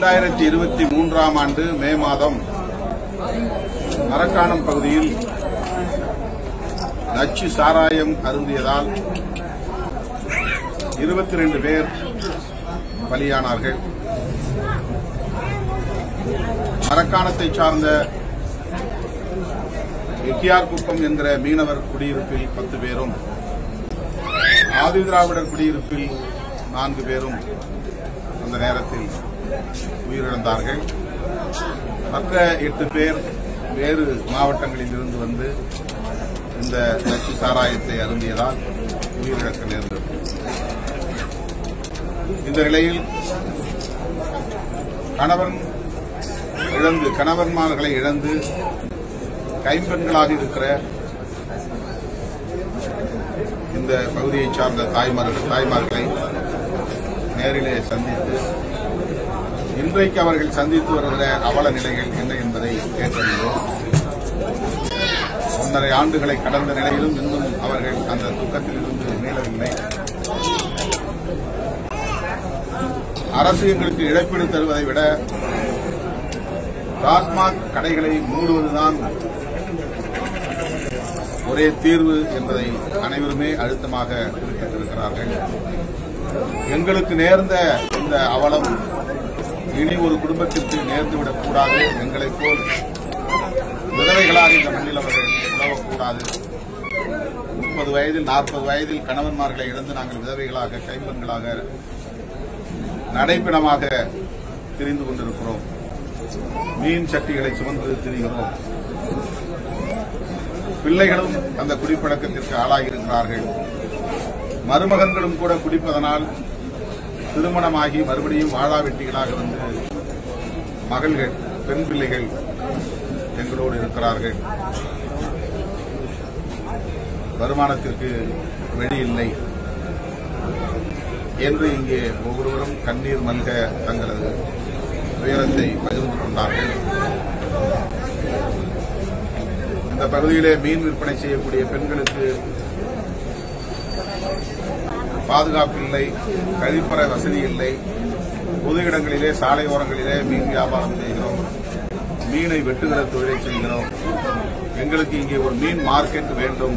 2023 ஆண்டு மே மாதம் மரக்காணம் பகுதியில் நச்சு சாராயம் அருந்தியதால் 22 பேர் பலியானார்கள். மரக்காணத்தை சார்ந்த எக்கியார்குப்பம் என்கிற மீனவர் குடியிருப்பில் 10 பேரும், ஆதிதிராவிடர் குடியிருப்பில் 4 பேரும் அந்த நேரத்தில் உயிரிழந்தார்கள். மற்ற 8 பேர் வேறு மாவட்டங்களில் இருந்து வந்து இந்த நச்சு சாராயத்தை அருந்தியதால் உயிரிழக்க நேர்ந்தது. இந்த நிலையில் கணவன்மார்களை இழந்து கைம்பெண்களாக இருக்கிற இந்த பகுதியைச் சார்ந்த தாய்மார்களை நேரிலே சந்தித்து இன்றைக்கு அவர்கள் சந்தித்து வருகிற அவல நிலைகள் என்ன என்பதை கேட்டறிந்தோம். 1.5 ஆண்டுகளை கடந்த நிலையிலும் இன்னும் அவர்கள் அந்த துக்கத்திலிருந்து மீளவில்லை. அரசு எங்களுக்கு இழப்பீடு தருவதை விட டாஸ்மாக் கடைகளை மூடுவதுதான் ஒரே தீர்வு என்பதை அனைவருமே அழுத்தமாக குறிப்பிட்டிருக்கிறார்கள். எங்களுக்கு நேர்ந்த இந்த அவலம் இனி ஒரு குடும்பத்திற்கு நேர்ந்துவிடக்கூடாது. எங்களைப் போல் விதவைகளாக இந்த மண்ணில் அவர்கள் உழவக்கூடாது. 30 வயதில் 40 வயதில் கணவன்மார்களை இழந்து நாங்கள் விதவைகளாக கைம்பெண்களாக நடைப்பிணமாக திரிந்து கொண்டிருக்கிறோம். மீன் சட்டிகளை சுமந்து திரிகிறோம். பிள்ளைகளும் அந்த குடிப்பழக்கத்திற்கு ஆளாகியிருக்கிறார்கள். மருமகன்களும் கூட குடிப்பதனால் திருமணமாகி மறுபடியும் வாழாவெட்டிகளாக வந்து மகள்கள், பெண் பிள்ளைகள் எங்களோடு இருக்கிறார்கள். வருமானத்திற்கு வழி இல்லை என்று இங்கே ஒவ்வொருவரும் கண்ணீர் மல்க தங்களது துயரத்தை பகிர்ந்து கொண்டார்கள். இந்த பகுதியிலே மீன் விற்பனை செய்யக்கூடிய பெண்களுக்கு பாதுகாப்பு இல்லை, கழிப்பறை வசதி இல்லை. பொது இடங்களிலே, சாலை ஓரங்களிலே மீன் வியாபாரம் செய்கிறோம், மீனை வெட்டுகிற தொழிலை செய்கிறோம். எங்களுக்கு இங்கே ஒரு மீன் மார்க்கெட் வேண்டும்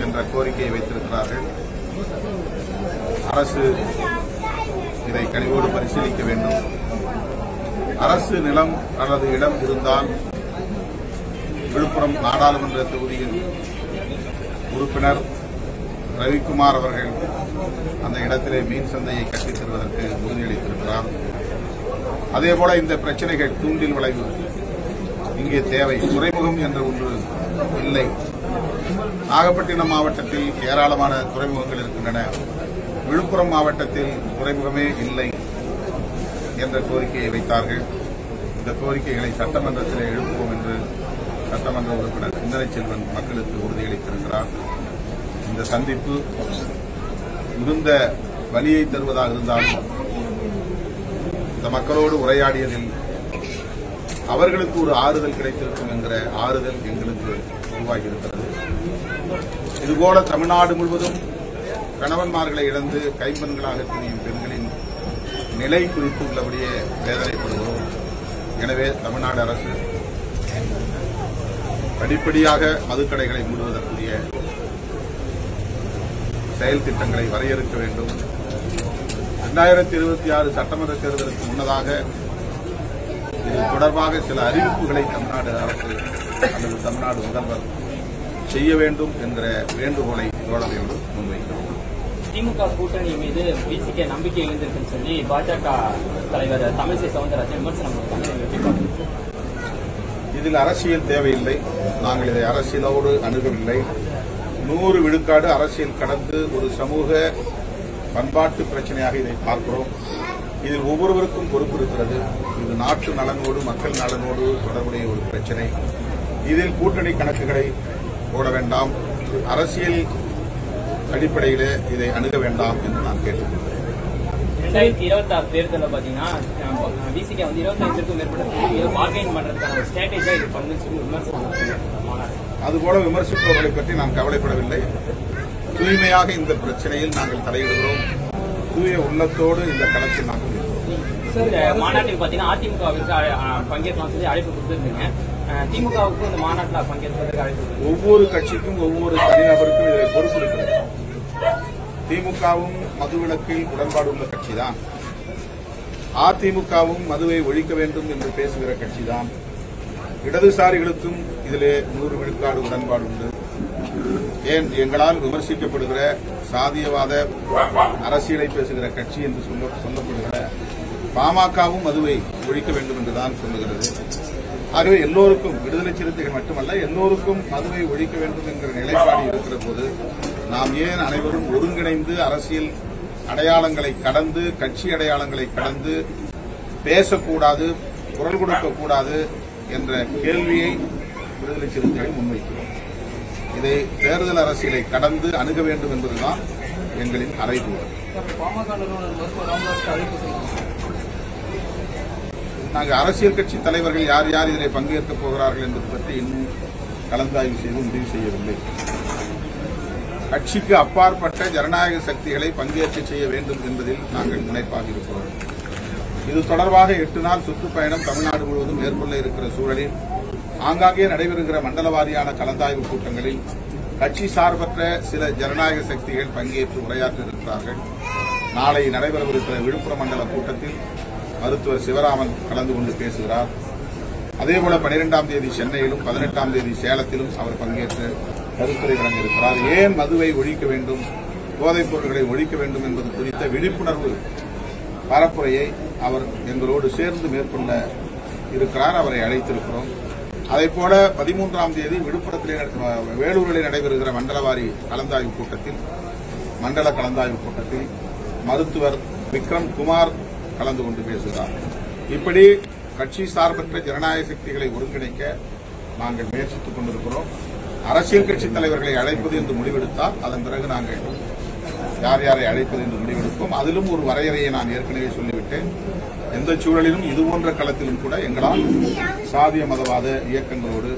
என்ற கோரிக்கையை வைத்திருக்கிறார்கள். அரசு இதை கனிவோடு பரிசீலிக்க வேண்டும். அரசு நிலம் அல்லது இடம் இருந்தால் விழுப்புரம் நாடாளுமன்ற தொகுதியின் உறுப்பினர் ரவிக்குமார் அவர்கள் அந்த இடத்திலே மீன் சந்தையை கட்டித் தருவதற்கு உறுதியளித்திருக்கிறார். அதேபோல இந்த பிரச்சனைகள், தூண்டில் வளைவு இங்கே தேவை. துறைமுகம் என்ற ஒன்று இல்லை. நாகப்பட்டினம் மாவட்டத்தில் ஏராளமான துறைமுகங்கள் இருக்கின்றன. விழுப்புரம் மாவட்டத்தில் துறைமுகமே இல்லை என்ற கோரிக்கையை வைத்தார்கள். இந்த கோரிக்கைகளை சட்டமன்றத்தில் எழுப்புவோம் என்று சட்டமன்ற உறுப்பினர் சிந்தனை செல்வன் மக்களுக்கு உறுதியளித்திருக்கிறார். இந்த சந்திப்பு மிகுந்த வலியை தருவதாக இருந்தாலும் இந்த மக்களோடு உரையாடியதில் அவர்களுக்கு ஒரு ஆறுதல் கிடைத்திருக்கும் என்கிற ஆறுதல் எங்களுக்கு உருவாகியிருக்கிறது. இதுபோல தமிழ்நாடு முழுவதும் கணவன்மார்களை இழந்து கைம்பெண்களாக திரியும் பெண்களின் நிலை குறித்து உள்ளபடியே வேதனைப்படுகிறோம். எனவே தமிழ்நாடு அரசு படிப்படியாக மதுக்கடைகளை மூடுவதற்குரிய செயல் திட்டங்களை வரையறுக்க வேண்டும். 2026 சட்டமன்ற தேர்தலுக்கு முன்னதாக இது தொடர்பாக சில அறிவிப்புகளை தமிழ்நாடு அரசு அல்லது தமிழ்நாடு முதல்வர் செய்ய வேண்டும் என்கிற வேண்டுகோளை தோழமையோடு முன்வைக்கிறோம். திமுக கூட்டணி மீது பிசிகே நம்பிக்கை எழுந்திருக்குன்னு சொல்லி பாஜக தலைவர் தமிழிசை சவுந்தரராஜன் விமர்சனம் பண்ணியிருக்காங்க. இதில் அரசியல் தேவையில்லை. நாங்கள் இதை அரசியலோடு அணுகவில்லை. 100 விழுக்காடு அரசியல் கடந்து ஒரு சமூக பண்பாட்டு பிரச்சனையாக இதை பார்க்கிறோம். இதில் ஒவ்வொருவருக்கும் பொறுப்பு இருக்கிறது. இது நாட்டு நலனோடு, மக்கள் நலனோடு தொடர்புடைய ஒரு பிரச்சனை. இதில் கூட்டணி கணக்குகளை போட வேண்டாம். அரசியல் அடிப்படையிலே இதை அணுக வேண்டாம் என்று நான் கேட்டுக்கொள்கிறேன். 2026 தேர்தலில் பாத்தீங்கன்னா பிசிகே 25க்கும் மேற்பட்ட தொகுதிகளை பார்கெயின் பண்றதுக்கான ஸ்ட்ராட்டஜியா இது பண்ணுன்னு சொல்லி விமர்சனம். அதுபோல விமர்சிப்பவர்களை பற்றி நான் கவலைப்படவில்லை. தூய்மையாக இந்த பிரச்சனையில் நாங்கள் தலையிடுகிறோம். தூய உள்ளத்தோடு இந்த களத்தில் நாங்கள் இருக்கிறோம். மாநாட்டுக்கு பாத்தீங்கன்னா அதிமுகவிற்கு பங்கேற்கலாம் சொல்லி அழைப்பு கொடுத்திருந்தீங்க. திமுகவுக்கு இந்த மாநாட்டில் பங்கேற்பதற்கு அழைப்பு. ஒவ்வொரு கட்சிக்கும் ஒவ்வொரு தனிநபருக்கும் இதை பொறுப்பு இருக்கிறது. திமுகவும் மதுவிலக்கில் உடன்பாடு உள்ள கட்சிதான். அதிமுகவும் மதுவை ஒழிக்க வேண்டும் என்று பேசுகிற கட்சிதான். இடதுசாரிகளுக்கும் இதிலே 100 விழுக்காடு உடன்பாடு உண்டு. ஏன் எங்களால் விமர்சிக்கப்படுகிற சாதியவாத அரசியலை பேசுகிற கட்சி என்று சொல்லப்படுகிற பாமகவும் மதுவை ஒழிக்க வேண்டும் என்றுதான் சொல்லுகிறது. ஆகவே எல்லோருக்கும், விடுதலை சிறுத்தைகள் மட்டுமல்ல, எல்லோருக்கும் மதுவை ஒழிக்க வேண்டும் என்கிற நிலைப்பாடு இருக்கிற போது நாம் ஏன் அனைவரும் ஒருங்கிணைந்து அரசியல் அடையாளங்களை கடந்து, கட்சி அடையாளங்களை கடந்து பேசக்கூடாது, குரல் கொடுக்கக்கூடாது என்ற கேள்வியை விடுதலை சிறுத்தைகள் முன்வைக்கிறோம். இதை தேர்தல் அரசியலை கடந்து அணுக வேண்டும் என்பதுதான் எங்களின் அறைகூவல். நாங்கள் அரசியல் கட்சி தலைவர்கள் யார் யார் இதில் பங்கேற்கப் போகிறார்கள் என்பது பற்றி இன்னும் கலந்தாய்வு செய்து முடிவு செய்யவில்லை. கட்சிக்கு அப்பாற்பட்ட ஜனநாயக சக்திகளை பங்கேற்க செய்ய வேண்டும் என்பதில் நாங்கள் முனைப்பாக இருக்கிறோம். இது தொடர்பாக 8 நாள் சுற்றுப்பயணம் தமிழ்நாடு முழுவதும் மேற்கொள்ள இருக்கிற சூழலில் ஆங்காங்கே நடைபெறுகிற மண்டல வாரியான கலந்தாய்வு கூட்டங்களில் கட்சி சார்பற்ற சில ஜனநாயக சக்திகள் பங்கேற்று உரையாற்ற இருக்கிறார்கள். நாளை நடைபெறவிருக்கிற விழுப்புரம் மண்டல கூட்டத்தில் மருத்துவர் சிவராமன் கலந்து கொண்டு பேசுகிறார். அதேபோல 12ஆம் தேதி சென்னையிலும் 18ஆம் தேதி சேலத்திலும் அவர் பங்கேற்று கருத்துரை வழங்க இருக்கிறார். ஏன் மதுவை ஒழிக்க வேண்டும், போதைப் பொருட்களை ஒழிக்க வேண்டும் என்பது குறித்த விழிப்புணர்வு பரப்புரையை அவர் எங்களோடு சேர்ந்து மேற்கொள்ள இருக்கிறார். அவரை அழைத்திருக்கிறோம். அதேபோல 13ஆம் தேதி வேலூரில் நடைபெறுகிற மண்டல கலந்தாய்வு கூட்டத்தில் மருத்துவர் விக்ரம் குமார் கலந்து கொண்டு பேசுகிறார். இப்படி கட்சி சார்பற்ற ஜனநாயக சக்திகளை ஒருங்கிணைக்க நாங்கள் முயற்சித்துக் கொண்டிருக்கிறோம். அரசியல் கட்சித் தலைவர்களை அழைப்பது என்று முடிவெடுத்தால் அதன் பிறகு நாங்கள் யார் யாரை அழைப்பது என்று முடிவெடுப்போம். அதிலும் ஒரு வரையறையை நான் ஏற்கனவே சொல்லிவிட்டேன். எந்த சூழலிலும் இதுபோன்ற களத்திலும் கூட எங்களால் சாதிய மதவாத இயக்கங்களோடு,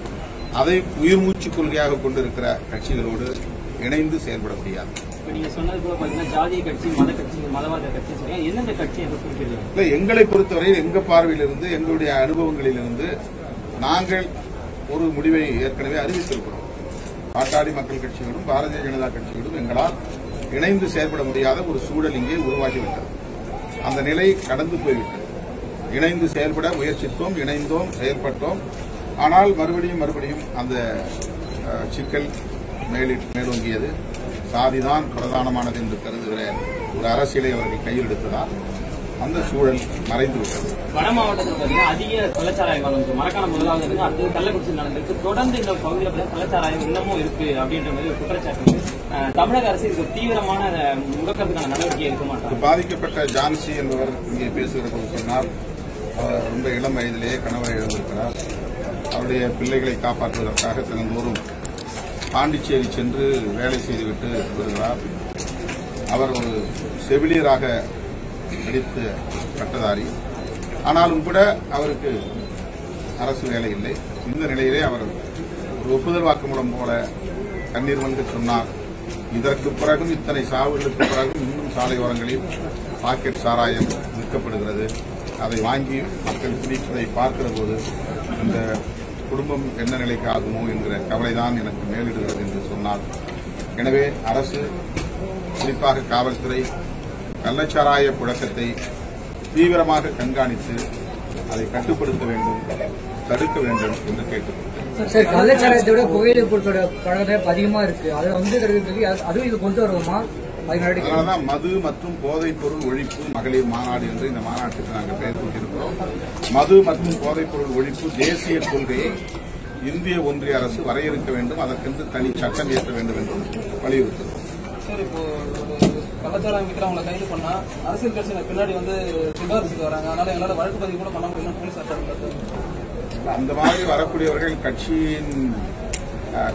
அதை உயிர் மூச்சு கொள்கையாக கொண்டிருக்கிற கட்சிகளோடு இணைந்து செயல்பட முடியாது. நீங்க சொன்னது போல பாத்தீங்கன்னா ஜாதிய கட்சி, மத கட்சி, மதவாத கட்சி சொல்றீங்க. எந்தெந்த கட்சி என்று குறிப்பிடுறீங்க? இல்ல, எங்களை பொறுத்தவரையில் எங்க பார்வையிலிருந்து, எங்களுடைய அனுபவங்களிலிருந்து நாங்கள் ஒரு முடிவை ஏற்கனவே அறிவித்திருக்கிறோம். பாட்டாளி மக்கள் கட்சிகளும் பாரதிய ஜனதா கட்சிகளும் எங்களால் இணைந்து செயல்பட முடியாத ஒரு சூழல் இங்கே உருவாகிவிட்டது. அந்த நிலை கடந்து போய்விட்டது. இணைந்து செயல்பட முயற்சித்தோம், இணைந்தோம், செயல்பட்டோம். ஆனால் மறுபடியும் அந்த சிக்கல் மேலோங்கியது. சாதிதான் பிரதானமானது என்று கருதுகிற ஒரு அரசியலை அவர்கள் கையில் எடுத்ததால் அந்த சூழல் மறைந்துவிட்டது. வட மாவட்டத்தில் பார்த்தீங்கன்னா அதிக கள்ளச்சாராயம் நடந்திருக்கு. மரக்காணம் முதலாவது இருக்கு, அடுத்தது கள்ளக்குறிச்சி நடந்திருக்கு. தொடர்ந்து இந்த பகுதியில் கள்ளச்சாராயம் இன்னமும் இருக்கு அப்படின்ற மாதிரி ஒரு குற்றச்சாட்டு. தமிழக அரசு இதுக்கு தீவிரமான முடக்கத்துக்கான நடவடிக்கை எடுக்க மாட்டாங்க. பாதிக்கப்பட்ட ஜான்சி என்பவர் இங்கே பேசுகிற போது சொன்னார், அவர் ரொம்ப இளம் வயதிலேயே கணவரை இழந்திருக்கிறார். அவருடைய பிள்ளைகளை காப்பாற்றுவதற்காக தினந்தோறும் பாண்டிச்சேரி சென்று வேலை செய்துவிட்டு வருகிறார். அவர் ஒரு செவிலியராக நடித்த பட்டதாரி. ஆனாலும் கூட அவருக்கு அரசு வேலை இல்லை. இந்த நிலையிலே அவர் ஒரு ஒப்புதல் வாக்குமூலம் போல கண்ணீர் வந்து சொன்னார், இதற்கு பிறகும், இத்தனை சாவுகளுக்கு பிறகும் இன்னும் சாலையோரங்களில் பாக்கெட் சாராயம் விற்கப்படுகிறது. அதை வாங்கி மக்கள் குடிப்பதை பார்க்கிற போது இந்த குடும்பம் என்ன நிலைக்கு ஆகுமோ என்கிற கவலைதான் எனக்கு மேலிடுகிறது என்று சொன்னார். எனவே அரசு, குறிப்பாக காவல்துறை, கள்ளச்சாராய புழக்கத்தை தீவிரமாக கண்காணித்து அதை கட்டுப்படுத்த வேண்டும், தடுக்க வேண்டும் என்று கேட்டுக்கொண்டேன். சார், கள்ளச்சாராயத்தை விட புகையிலை பொருட்களோட பழக்கம் அதிகமா இருக்கு. அதை அதுவும் இது கொண்டு வருவோமா? அதனாலதான் மது மற்றும் போதைப் பொருள் ஒழிப்பு மகளிர் மாநாடு என்று இந்த மாநாட்டுக்கு நாங்கள் பெயர் கொண்டிருக்கிறோம். மது மற்றும் போதைப் பொருள் ஒழிப்பு தேசிய கொள்கையை இந்திய ஒன்றிய அரசு வரையறுக்க வேண்டும், அதற்கென்று தனி சட்டம் இயற்ற வேண்டும் என்றும் வலியுறுத்துகிறோம். சார், இப்போ கள்ளச்சாராயம் விற்கிறவங்களை கைது பண்ணா அரசியல் கட்சியினர் பின்னாடி சிபாரிசுக்கு வராங்க. அதனால எங்களால வழக்கு பதிவு கூட பண்ண முடியும் போலீஸ் சட்டம். அந்த மாதிரி வரக்கூடியவர்கள் கட்சியின்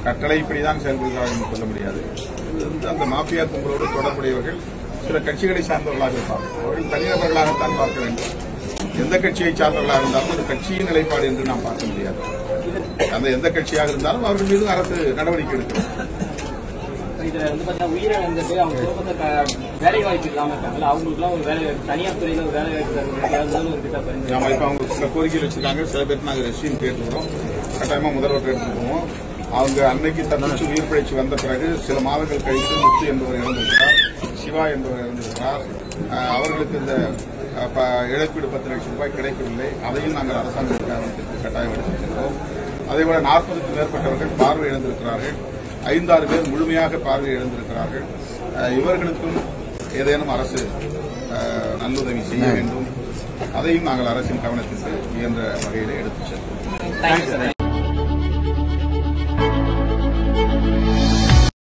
கட்டளைப்படிதான் செயல்படுகிறார்கள் என்று சொல்ல முடியாது. அந்த மாஃபியா கும்பலோடு தொடர்புடையவர்கள் சில கட்சிகளை சார்ந்தவர்களாக இருப்பார்கள். அவர்கள் தனிநபர்களாகத்தான் பார்க்க வேண்டும். எந்த கட்சியை சார்ந்தவர்களாக இருந்தாலும் அது கட்சியின் நிலைப்பாடு என்று நாம் பார்க்க முடியாது. அந்த எந்த கட்சியாக இருந்தாலும் அவர்கள் மீது அரசு நடவடிக்கை எடுக்கும். இதுல வந்து பாத்தீங்கன்னா உயிரிழந்துட்டு அவங்க குடும்பத்தை வேலை வாய்ப்பு இல்லாம இருக்காங்கல்ல, அவங்களுக்குலாம் ஒரு வேலை வாய்ப்பு, தனியார் துறையில ஒரு வேலை வாய்ப்பு தருவது ஒரு திட்டம் பரிந்துரை. நம்ம இப்ப அவங்க சில கோரிக்கைகள் வச்சிருக்காங்க. சில பேருக்கு நாங்கள் ரெஸ்யூம் கேட்டுக்கிறோம். கட்டாயமா முதல்வர் எடுத்துக்குவோம். அவங்க அன்னைக்கு தப்பிச்சு உயிர் பிழைச்சு வந்த பிறகு சில மாதங்கள் கழித்து முத்து என்பவர் இறந்திருக்கிறார், சிவா என்பவர் இறந்திருக்கிறார். அவர்களுக்கு இந்த இழப்பீடு 10 லட்சம் ரூபாய் கிடைக்கவில்லை. அதையும் நாங்கள் அரசாங்கத்திற்கு கட்டாயம் எடுத்திருக்கிறோம். அதேபோல 40க்கும் மேற்பட்டவர்கள் பார்வை இழந்திருக்கிறார்கள். 5-6 பேர் முழுமையாக பார்வை இழந்திருக்கிறார்கள். இவர்களுக்கும் ஏதேனும் அரசு நல்லுதவி செய்ய வேண்டும். அதையும் நாங்கள் அரசின் கவனத்திற்கு இயன்ற வகையில் எடுத்துச் செல்வோம்.